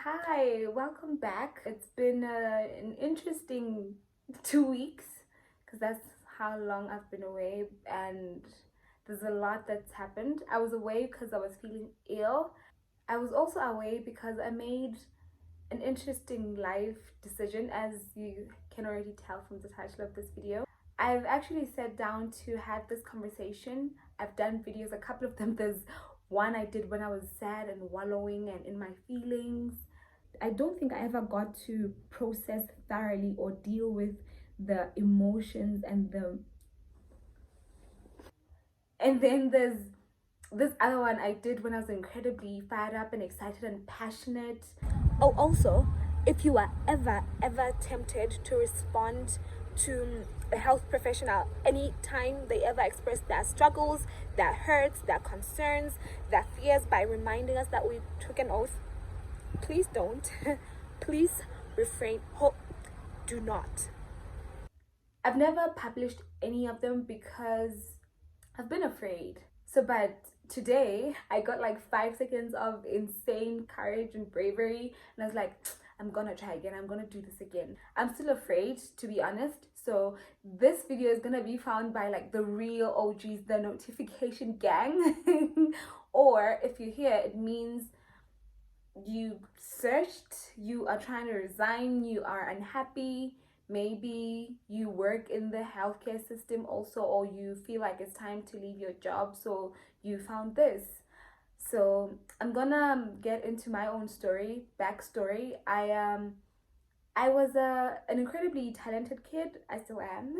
Hi, welcome back. It's been an interesting 2 weeks because that's how long I've been away, and there's a lot that's happened. I was away because I was feeling ill. I was also away because I made an interesting life decision, as you can already tell from the title of this video. I've actually sat down to have this conversation. I've done videos, a couple of them. There's one I did when I was sad and wallowing and in my feelings. I don't think I ever got to process thoroughly or deal with the emotions and then there's this other one I did when I was incredibly fired up and excited and passionate. Oh, also, if you are ever tempted to respond to a health professional anytime they ever express their struggles, their hurts, their concerns, their fears by reminding us that we took an oath, please don't. Please refrain. Do not. I've never published any of them because I've been afraid. But today I got like 5 seconds of insane courage and bravery, and I was like, I'm gonna try again. I'm gonna do this again. I'm still afraid, to be honest. So this video is gonna be found by like the real OGs, the notification gang. Or if you're here, it means you searched, you are trying to resign, you are unhappy, maybe you work in the healthcare system also, or you feel like it's time to leave your job, so you found this. So I'm gonna get into my own backstory. I was an incredibly talented kid. I still am.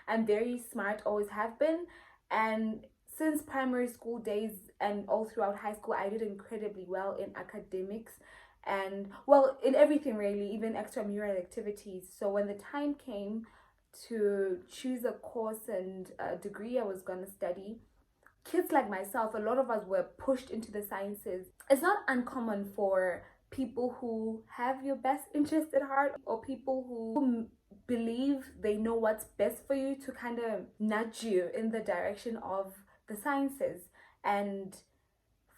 I'm very smart, always have been. And since primary school days and all throughout high school, I did incredibly well in academics and, well, in everything really, even extramural activities. So when the time came to choose a course and a degree I was going to study, kids like myself, a lot of us were pushed into the sciences. It's not uncommon for people who have your best interest at heart, or people who believe they know what's best for you, to kind of nudge you in the direction of the sciences. And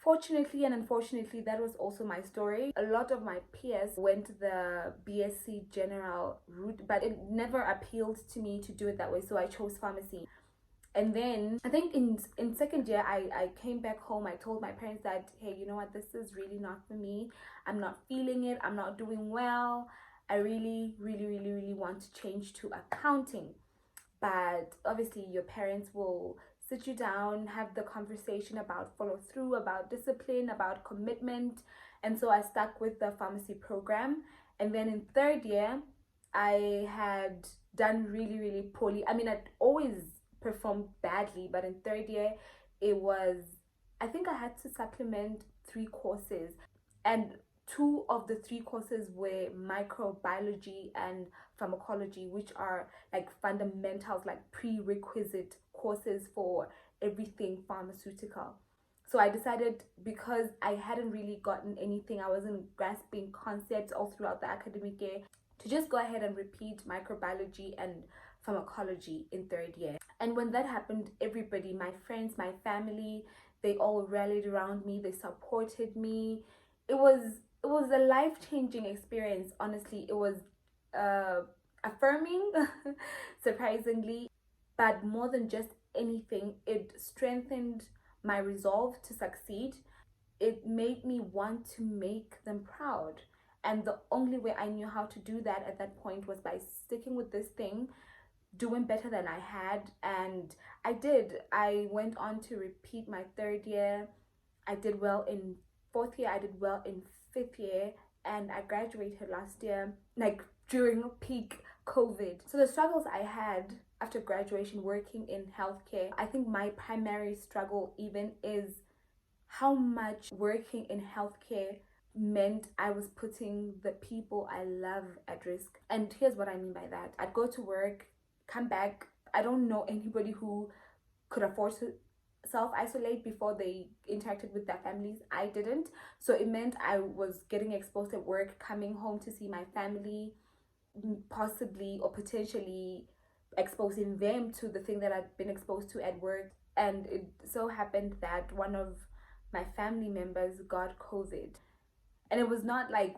fortunately and unfortunately, that was also my story. A lot of my peers went the BSc general route, but it never appealed to me to do it that way, so I chose pharmacy. And then I think in second year, I came back home. I told my parents that, hey, you know what, this is really not for me. I'm not feeling it. I'm not doing well. I really want to change to accounting. But obviously your parents will sit you down, have the conversation about follow through, about discipline, about commitment. And so I stuck with the pharmacy program. And then in third year, I had done really poorly. I mean, I'd always performed badly, but in third year, it was, I think I had to supplement 3 courses, and 2 of the 3 courses were microbiology and pharmacology, which are like fundamentals, like prerequisite courses for everything pharmaceutical. So I decided, because I hadn't really gotten anything, I wasn't grasping concepts all throughout the academic year, to just go ahead and repeat microbiology and pharmacology in third year. And when that happened, everybody, my friends, my family, they all rallied around me, they supported me. It was a life-changing experience. Honestly, it was affirming, surprisingly, but more than just anything, it strengthened my resolve to succeed. It made me want to make them proud, and the only way I knew how to do that at that point was by sticking with this thing, doing better than I had. And I did. I went on to repeat my third year. I did well in fourth year, I did well in fifth year, and I graduated last year, like during peak COVID. So the struggles I had after graduation working in healthcare, I think my primary struggle even is how much working in healthcare meant I was putting the people I love at risk. And here's what I mean by that. I'd go to work, come back. I don't know anybody who could afford to self-isolate before they interacted with their families. I didn't. So it meant I was getting exposed at work, coming home to see my family, possibly or potentially exposing them to the thing that I'd been exposed to at work. And it so happened that one of my family members got COVID. And it was not like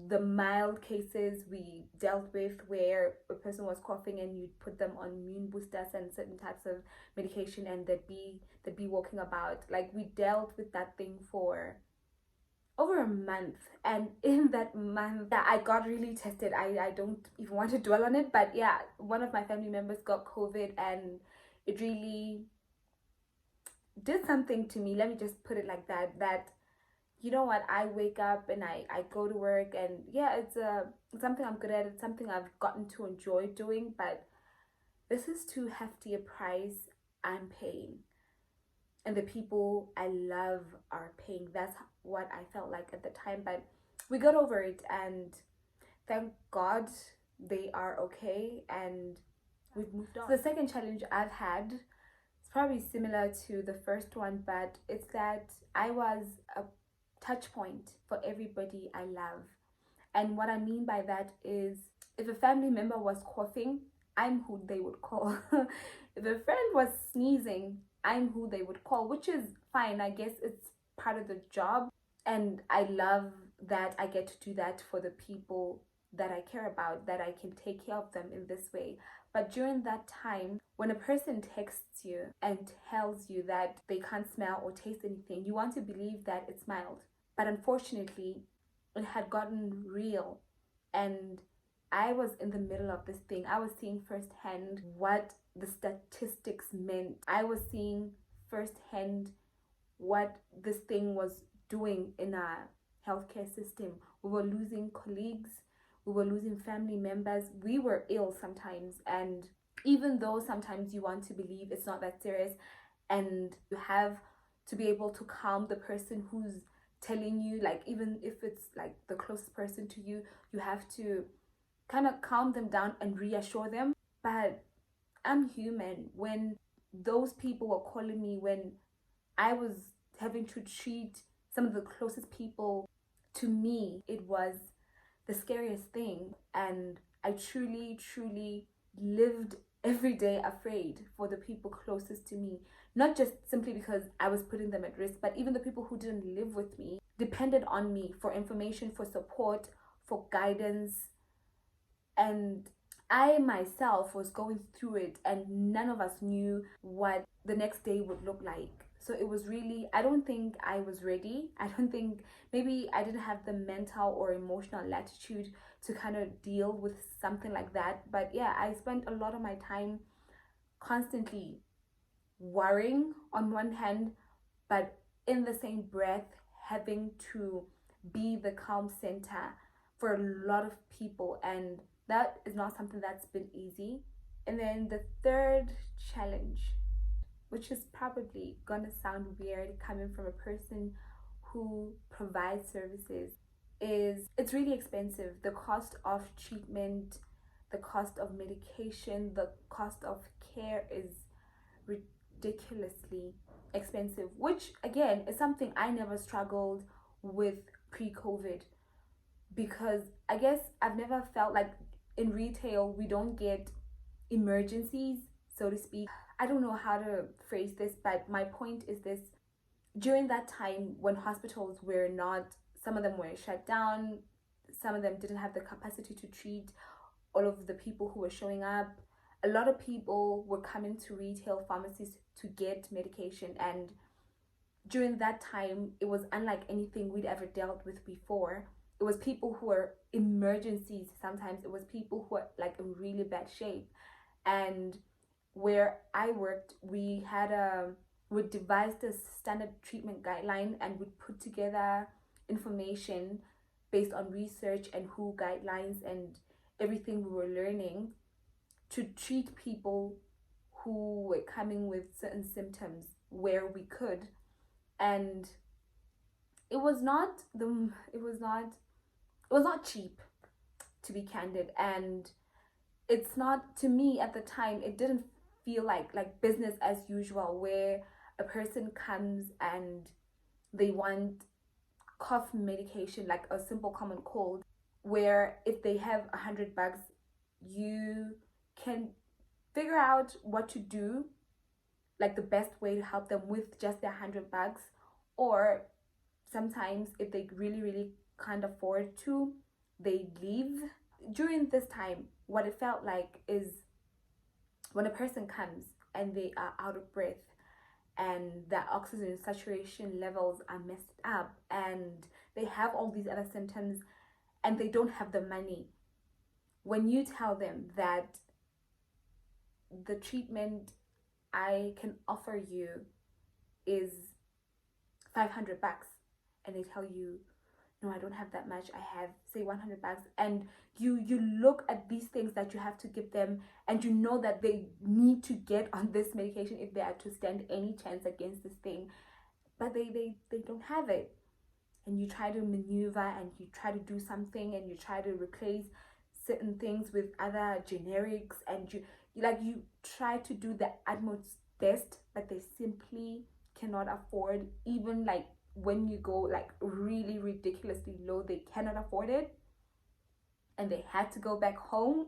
the mild cases we dealt with where a person was coughing and you'd put them on immune boosters and certain types of medication and they'd be walking about. Like, we dealt with that thing for over a month, and in that month, yeah, I got really tested. I don't even want to dwell on it, but yeah, one of my family members got COVID, and it really did something to me. Let me just put it like that. That, you know what, I wake up and I go to work, and yeah, it's something I'm good at. It's something I've gotten to enjoy doing, but this is too hefty a price I'm paying, and the people I love are paying. That's what I felt like at the time, but we got over it, and thank God they are okay, and we've moved on. So the second challenge I've had is probably similar to the first one, but it's that I was a touch point for everybody I love. And what I mean by that is, if a family member was coughing, I'm who they would call. If a friend was sneezing, I'm who they would call, which is fine. I guess it's part of the job. And I love that I get to do that for the people that I care about, that I can take care of them in this way. But during that time, when a person texts you and tells you that they can't smell or taste anything, you want to believe that it's mild. But unfortunately, it had gotten real, and I was in the middle of this thing. I was seeing firsthand what the statistics meant. I was seeing firsthand what this thing was doing in our healthcare system. We were losing colleagues, we were losing family members, we were ill sometimes. And even though sometimes you want to believe it's not that serious, and you have to be able to calm the person who's telling you, like, even if it's like the closest person to you, you have to kind of calm them down and reassure them. But I'm human. When those people were calling me, when I was having to treat some of the closest people to me, it was the scariest thing. And I truly, truly lived every day afraid for the people closest to me. Not just simply because I was putting them at risk, but even the people who didn't live with me depended on me for information, for support, for guidance. And I myself was going through it, and none of us knew what the next day would look like. So it was really, I don't think I was ready. I don't think, maybe I didn't have the mental or emotional latitude to kind of deal with something like that. But yeah, I spent a lot of my time constantly worrying on one hand, but in the same breath having to be the calm center for a lot of people, and that is not something that's been easy. And then the third challenge, which is probably gonna sound weird coming from a person who provides services, is it's really expensive. The cost of treatment, the cost of medication, the cost of care is ridiculously expensive, which again is something I never struggled with pre-COVID, because I guess I've never felt like in retail we don't get emergencies, so to speak. I don't know how to phrase this, but my point is this: during that time when hospitals were not, some of them were shut down, some of them didn't have the capacity to treat all of the people who were showing up, a lot of people were coming to retail pharmacies to get medication. And during that time, it was unlike anything we'd ever dealt with before. It was people who were emergencies. Sometimes it was people who were like in really bad shape. And where I worked, we devised a standard treatment guideline, and would put together information based on research and WHO guidelines and everything we were learning to treat people who were coming with certain symptoms where we could. And it was not cheap, to be candid. And it's not, to me at the time, it didn't feel like business as usual, where a person comes and they want cough medication, like a simple common cold, where if they have $100, you can figure out what to do, like the best way to help them with just their $100. Or sometimes if they really, really can't afford to, they leave. During this time, what it felt like is when a person comes and they are out of breath and their oxygen saturation levels are messed up and they have all these other symptoms and they don't have the money. When you tell them that the treatment I can offer you is 500 bucks, and they tell you, no, I don't have that much, I have say 100 bucks, and you look at these things that you have to give them, and you know that they need to get on this medication if they are to stand any chance against this thing, but they don't have it, and you try to maneuver and you try to do something and you try to replace certain things with other generics, and you try to do the utmost best, but they simply cannot afford, even like when you go like really ridiculously low, they cannot afford it and they had to go back home.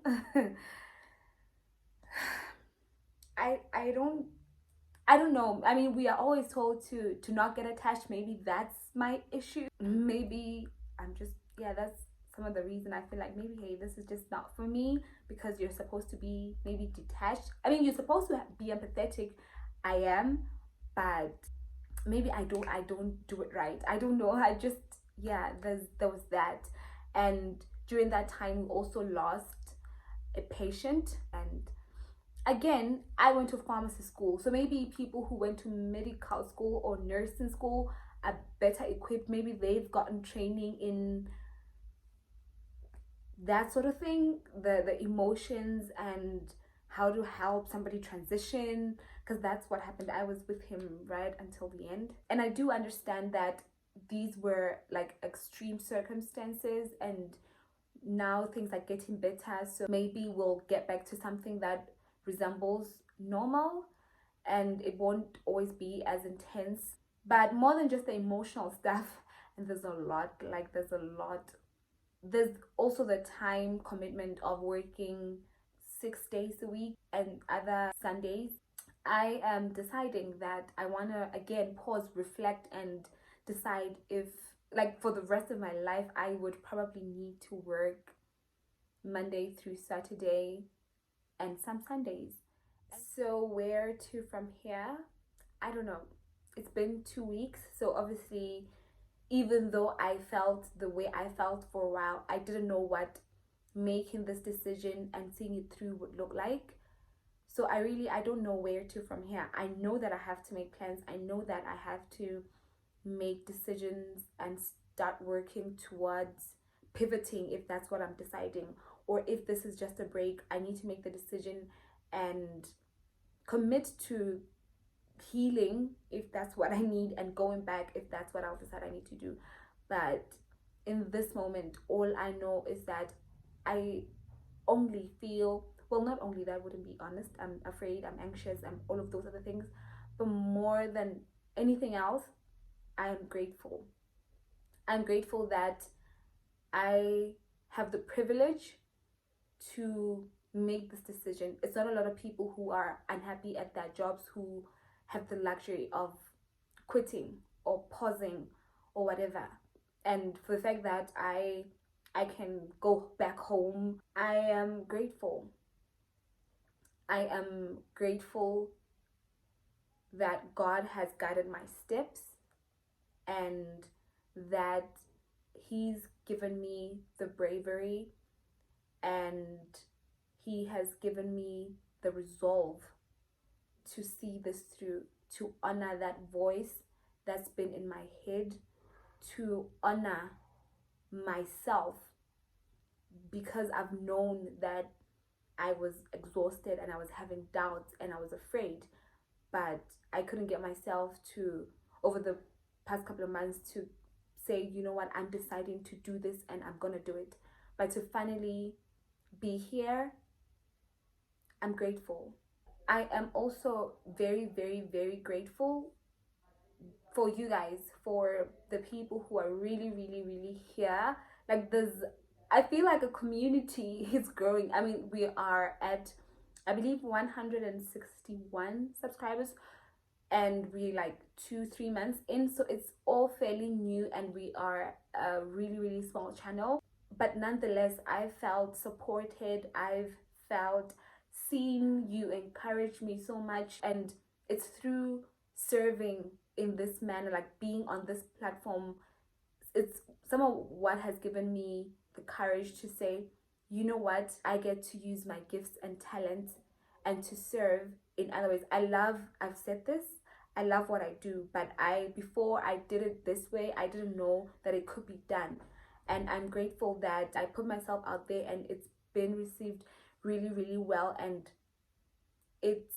I don't know. I mean, we are always told to not get attached. Maybe that's my issue. Maybe I'm just, yeah, that's some of the reason I feel like maybe, hey, this is just not for me, because you're supposed to be maybe detached. I mean, you're supposed to be empathetic. I am, but maybe I don't do it right. I don't know. I just, yeah, there was that. And during that time we also lost a patient, and again, I went to pharmacy school, so maybe people who went to medical school or nursing school are better equipped. Maybe they've gotten training in that sort of thing, the emotions and how to help somebody transition, because that's what happened. I was with him right until the end, and I do understand that these were like extreme circumstances, and now things are getting better, so maybe we'll get back to something that resembles normal, and it won't always be as intense. But more than just the emotional stuff, and there's also the time commitment of working 6 days a week and other Sundays. I am deciding that I want to again pause, reflect, and decide if, like, for the rest of my life, I would probably need to work Monday through Saturday and some Sundays. So where to from here? I don't know. It's been 2 weeks, so obviously, even though I felt the way I felt for a while, I didn't know what making this decision and seeing it through would look like. So I don't know where to from here. I know that I have to make plans. I know that I have to make decisions and start working towards pivoting if that's what I'm deciding, or if this is just a break, I need to make the decision and commit to healing if that's what I need, and going back if that's what I'll decide I need to do. But in this moment, all I know is that I only feel, well, not only that, wouldn't be honest, I'm afraid, I'm anxious, I'm all of those other things, but more than anything else, I am grateful. I'm grateful that I have the privilege to make this decision. It's not a lot of people who are unhappy at their jobs who have the luxury of quitting or pausing or whatever. And for the fact that I can go back home, I am grateful. I am grateful that God has guided my steps, and that He's given me the bravery, and He has given me the resolve to see this through, to honor that voice that's been in my head, to honor myself, because I've known that I was exhausted and I was having doubts and I was afraid, but I couldn't get myself to, over the past couple of months, to say, you know what, I'm deciding to do this and I'm gonna do it. But to finally be here, I'm grateful. I am also very, very, very grateful for you guys, for the people who are really, really, really here. Like, I feel like a community is growing. I mean, we are at, I believe, 161 subscribers, and we like 2-3 months in, so it's all fairly new and we are a really, really small channel. But nonetheless, I felt supported. I've felt seen. You encourage me so much, and it's through serving in this manner, like being on this platform, it's some of what has given me the courage to say, you know what, I get to use my gifts and talents and to serve in other ways. I've said this, I love what I do, but before I did it this way, I didn't know that it could be done. And I'm grateful that I put myself out there and it's been received really, really well. And it's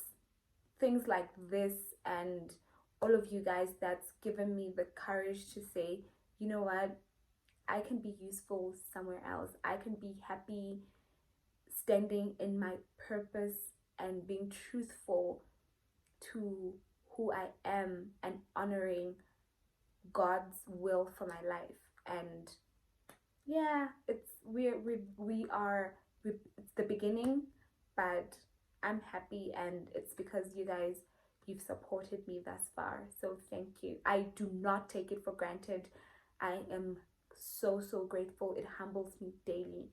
things like this and all of you guys that's given me the courage to say, you know what, I can be useful somewhere else. I can be happy standing in my purpose and being truthful to who I am and honoring God's will for my life. And yeah, it's the beginning, but I'm happy, and it's because you guys, you've supported me thus far. So thank you. I do not take it for granted. I am so, so grateful. It humbles me daily.